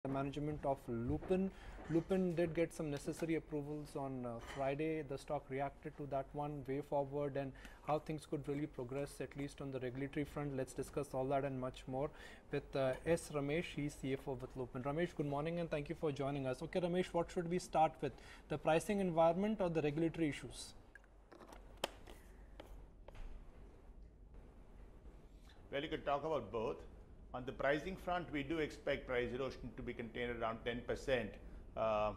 the management of Lupin. Lupin did get some necessary approvals on Friday. The stock reacted to that one, way forward, and how things could really progress, at least on the regulatory front. Let's discuss all that and much more with S. Ramesh. He's CFO with Lupin. Ramesh, good morning and thank you for joining us. Okay, Ramesh, what should we start with? The pricing environment or the regulatory issues? Well, you could talk about both. On the pricing front, we do expect price erosion to be contained around 10%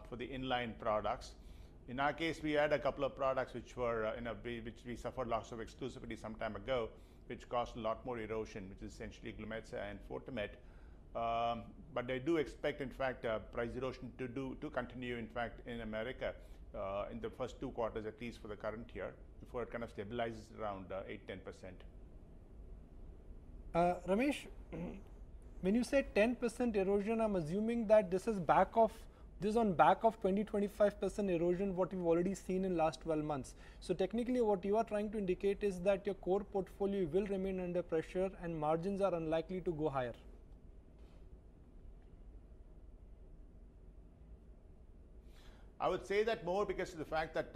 for the inline products. In our case, we had a couple of products which were which we suffered loss of exclusivity some time ago, which caused a lot more erosion, which is essentially Glumetza and Fortimet. But I do expect, in fact, price erosion to continue, in fact, in America in the first 2 quarters, at least for the current year, before it kind of stabilizes around 8-10%. Ramesh, when you say 10% erosion, I'm assuming that this is on back of 20-25% erosion what we've already seen in last 12 months. So technically what you are trying to indicate is that your core portfolio will remain under pressure and margins are unlikely to go higher. I would say that more because of the fact that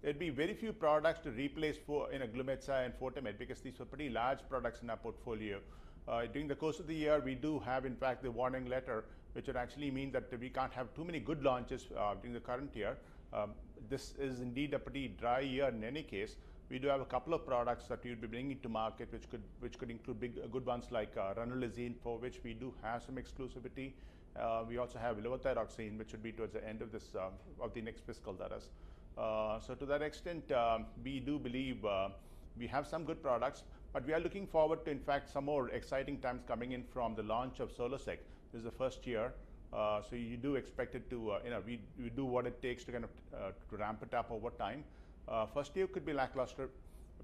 there'd be very few products to replace for Glumetza and Fortimet, because these were pretty large products in our portfolio. During the course of the year, we do have, in fact, the warning letter, which would actually mean that we can't have too many good launches during the current year. This is indeed a pretty dry year in any case. We do have a couple of products that we would be bringing to market, which could include good ones like ranolazine, for which we do have some exclusivity. We also have levothyroxine, which would be towards the end of the next fiscal, that is. So to that extent, we do believe we have some good products, but we are looking forward to, in fact, some more exciting times coming in from the launch of Solosec. This is the first year, so you do expect it to, we do what it takes to kind of to ramp it up over time. First year could be lackluster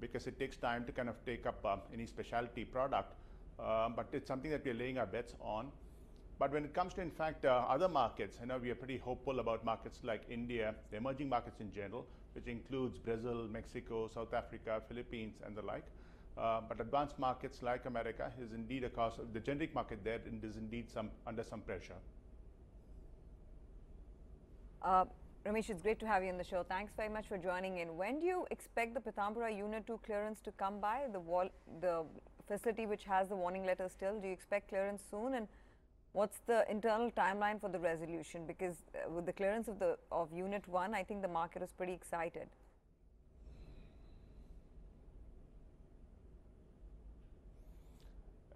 because it takes time to kind of take up any specialty product, but it's something that we are laying our bets on. But when it comes to, in fact, other markets, we are pretty hopeful about markets like India, the emerging markets in general, which includes Brazil, Mexico, South Africa, Philippines, and the like. But advanced markets like America is indeed a cause of the generic market there, and is indeed under some pressure. Ramesh, it's great to have you on the show. Thanks very much for joining in. When do you expect the Pithampura Unit 2 clearance to come by? The facility which has the warning letter still, do you expect clearance soon? And what's the internal timeline for the resolution? Because with the clearance of Unit 1, I think the market is pretty excited.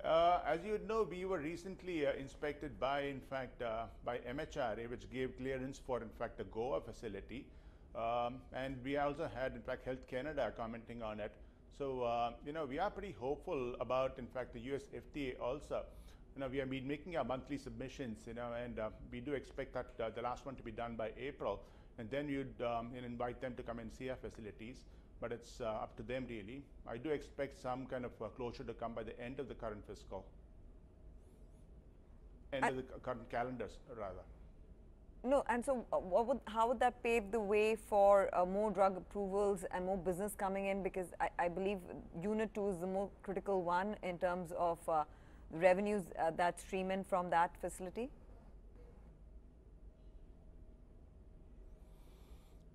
As you know, we were recently inspected by, in fact, by MHRA, which gave clearance for, in fact, the Goa facility. And we also had, in fact, Health Canada commenting on it. So, we are pretty hopeful about, in fact, the US FDA also. We have been making our monthly submissions, and we do expect that the last one to be done by April, and then you'd invite them to come and see our facilities. But it's up to them, really. I do expect some kind of closure to come by the end of the current fiscal, end of the current calendars, rather. No, and so how would that pave the way for more drug approvals and more business coming in? Because I believe Unit 2 is the more critical one in terms of revenues that stream in from that facility?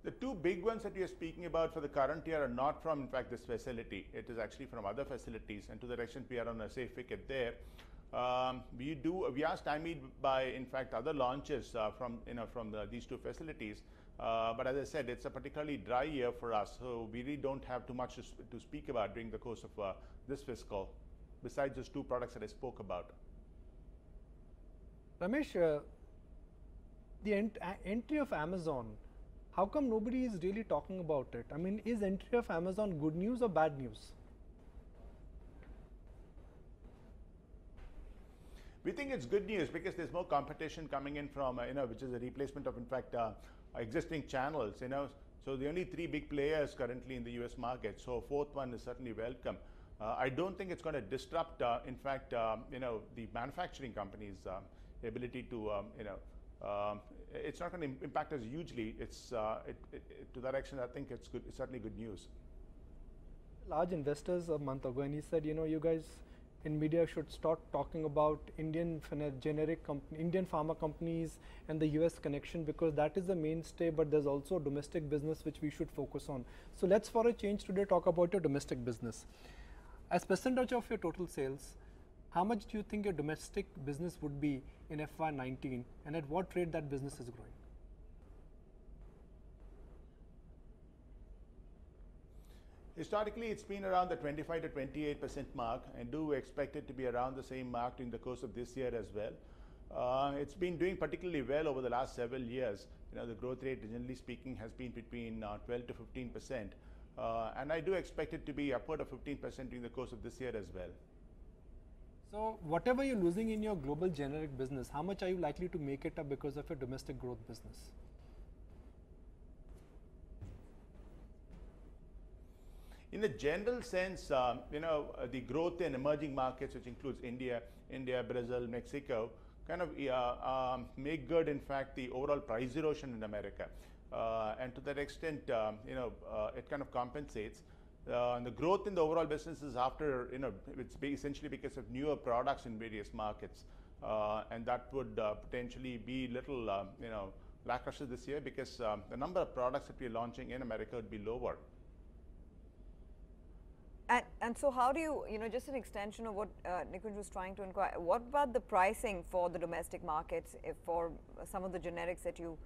The two big ones that we are speaking about for the current year are not from, in fact, this facility. It is actually from other facilities, and to that extent, we are on a safe wicket there. We are stymied by, in fact, other launches from these two facilities. But as I said, it's a particularly dry year for us, so we really don't have too much to speak about during the course of this fiscal, besides those two products that I spoke about. Ramesh, the entry of Amazon, how come nobody is really talking about it? I mean, is entry of Amazon good news or bad news? We think it's good news because there's more competition coming in from, which is a replacement of, in fact, existing channels, So the only 3 big players currently in the US market, so a 4th one is certainly welcome. I don't think it's going to disrupt, in fact, the manufacturing companies' ability to, it's not going to impact us hugely. It's to that extent, I think it's good. It's certainly good news. Large investors a month ago, and he said, you guys in media should start talking about Indian Indian pharma companies and the US connection, because that is the mainstay, but there's also domestic business which we should focus on. So let's for a change today talk about your domestic business. As percentage of your total sales, how much do you think your domestic business would be in FY19, and at what rate that business is growing? Historically, it's been around the 25 to 28% mark, and do expect it to be around the same mark during the course of this year as well. It's been doing particularly well over the last several years. The growth rate, generally speaking, has been between 12 to 15%, and I do expect it to be upward of 15% during the course of this year as well. So whatever you're losing in your global generic business, how much are you likely to make it up because of your domestic growth business? In the general sense, the growth in emerging markets, which includes India, Brazil, Mexico, kind of make good, in fact, the overall price erosion in America. And to that extent, it kind of compensates. The growth in the overall business is after, it's essentially because of newer products in various markets. And that would potentially be little, lackluster this year, because the number of products that we're launching in America would be lower. And so how do you, just an extension of what Nikunj was trying to inquire, what about the pricing for the domestic markets for some of the generics that you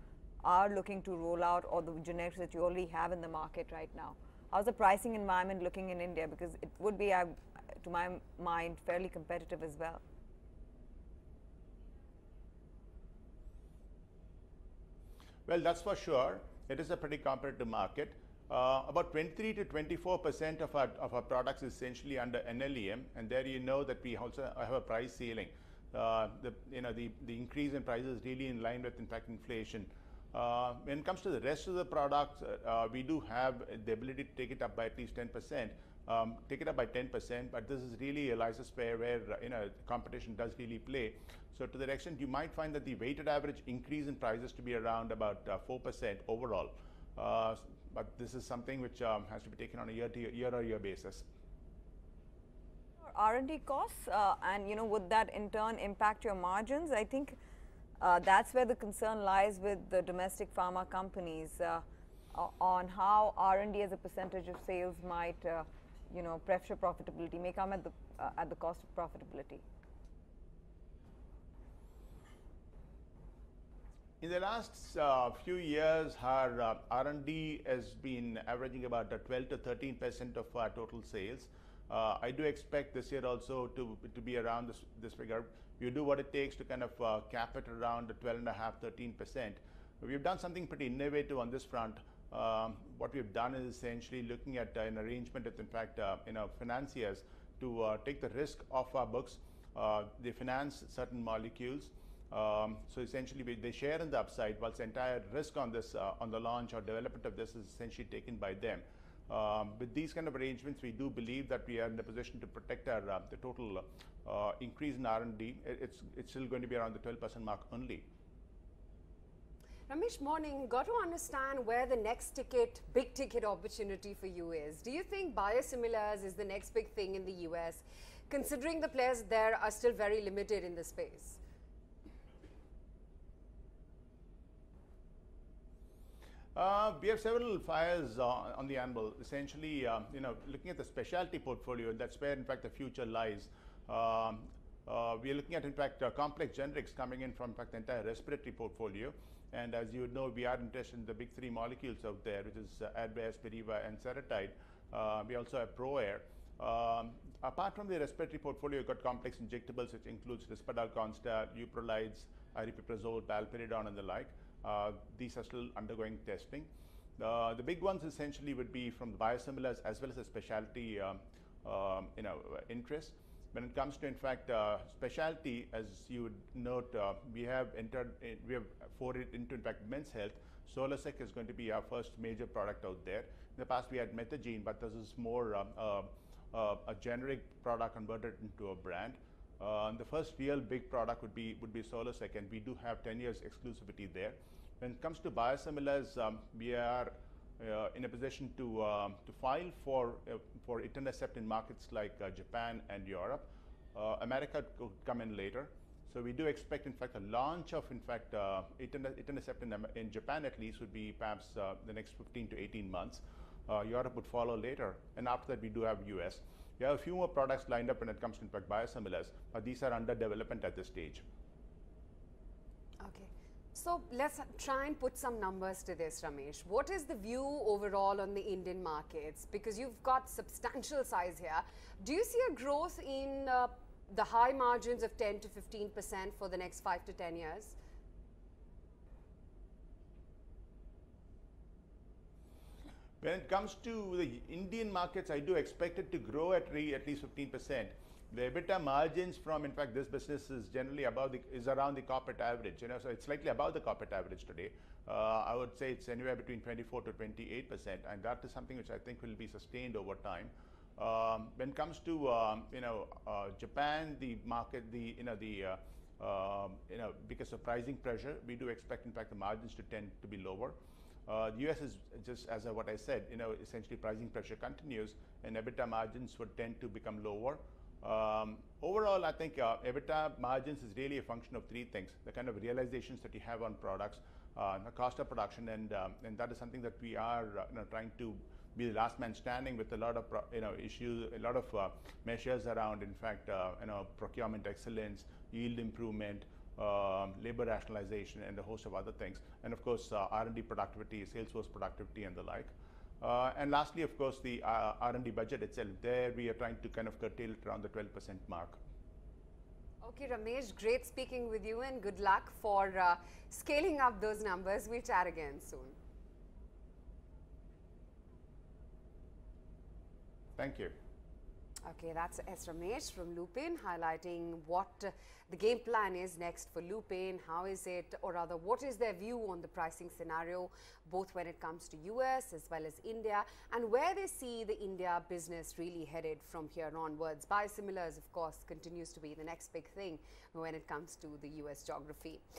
are looking to roll out, or the generics that you already have in the market right now? How's the pricing environment looking in India? Because it would be, to my mind, fairly competitive as well. Well, that's for sure. It is a pretty competitive market. About 23 to 24% of our products is essentially under NLEM, and there that we also have a price ceiling. The increase in prices is really in line with, in fact, inflation. When it comes to the rest of the products, we do have the ability to take it up by at least 10%, take it up by 10%, but this is really a license fair where competition does really play. So to that extent, you might find that the weighted average increase in prices to be around about 4% overall. But this is something which has to be taken on a year-to-year basis. R&D costs, and would that in turn impact your margins? I think that's where the concern lies with the domestic pharma companies on how R&D as a percentage of sales might, pressure profitability, may come at the cost of profitability. In the last few years, our R&D has been averaging about 12 to 13% of our total sales. I do expect this year also to be around this figure. We do what it takes to kind of cap it around 12.5%, 13%. We've done something pretty innovative on this front. What we've done is essentially looking at an arrangement with, in fact, financiers to take the risk off our books. They finance certain molecules. So essentially, they share in the upside, whilst the entire risk on this, on the launch or development of this, is essentially taken by them. With these kind of arrangements, we do believe that we are in a position to protect our the total increase in R&D. It's still going to be around the 12% mark only. Ramesh, morning. Got to understand where the next big ticket opportunity for you is. Do you think biosimilars is the next big thing in the US, considering the players there are still very limited in the space? We have several fires on the anvil. Essentially, looking at the specialty portfolio, that's where, in fact, the future lies. We are looking at, in fact, complex generics coming in from, in fact, the entire respiratory portfolio. And as you would know, we are interested in the big three molecules out there, which is Advair, Spiriva, and Seretide. We also have ProAir. Apart from the respiratory portfolio, you've got complex injectables, which includes Risperdal Consta, Euprolides, aripiprazole, palperidone, and the like. These are still undergoing testing. The big ones essentially would be from the biosimilars as well as the specialty interest. When it comes to, in fact, specialty, as you would note, we have forayed into, in fact, men's health. Solosec is going to be our first major product out there. In the past, we had Metagene, but this is more a generic product converted into a brand. The first real big product would be Solosec, and we do have 10 years exclusivity there. When it comes to biosimilars, we are in a position to file for etanercept in markets like Japan and Europe. America could come in later. So we do expect, in fact, a launch of, in fact, etanercept in Japan at least would be perhaps the next 15 to 18 months. Europe would follow later, and after that we do have US. We have a few more products lined up when it comes to, in fact, biosimilars, but these are under development at this stage. Okay. So let's try and put some numbers to this, Ramesh. What is the view overall on the Indian markets? Because you've got substantial size here. Do you see a growth in the high margins of 10 to 15% for the next 5 to 10 years? When it comes to the Indian markets, I do expect it to grow at least 15%. The EBITDA margins from, in fact, this business is generally around the corporate average. So it's slightly above the corporate average today. I would say it's anywhere between 24 to 28%, and that is something which I think will be sustained over time. When it comes to Japan, the market, because of pricing pressure, we do expect, in fact, the margins to tend to be lower. The US is just as what I said, essentially pricing pressure continues, and EBITDA margins would tend to become lower. Overall, I think EBITDA margins is really a function of three things: the kind of realizations that you have on products, the cost of production, and that is something that we are trying to be the last man standing with a lot of issues, a lot of measures around, in fact, procurement excellence, yield improvement, labor rationalization, and a host of other things, and of course R&D productivity, sales force productivity, and the like. And lastly, of course, the R&D budget itself. There we are trying to kind of curtail it around the 12% mark. Okay, Ramesh, great speaking with you, and good luck for scaling up those numbers. We'll chat again soon. Thank you. Okay, that's S. Ramesh from Lupin, highlighting what the game plan is next for Lupin. How is it, or rather, what is their view on the pricing scenario, both when it comes to US as well as India, and where they see the India business really headed from here onwards. Biosimilars, of course, continues to be the next big thing when it comes to the US geography.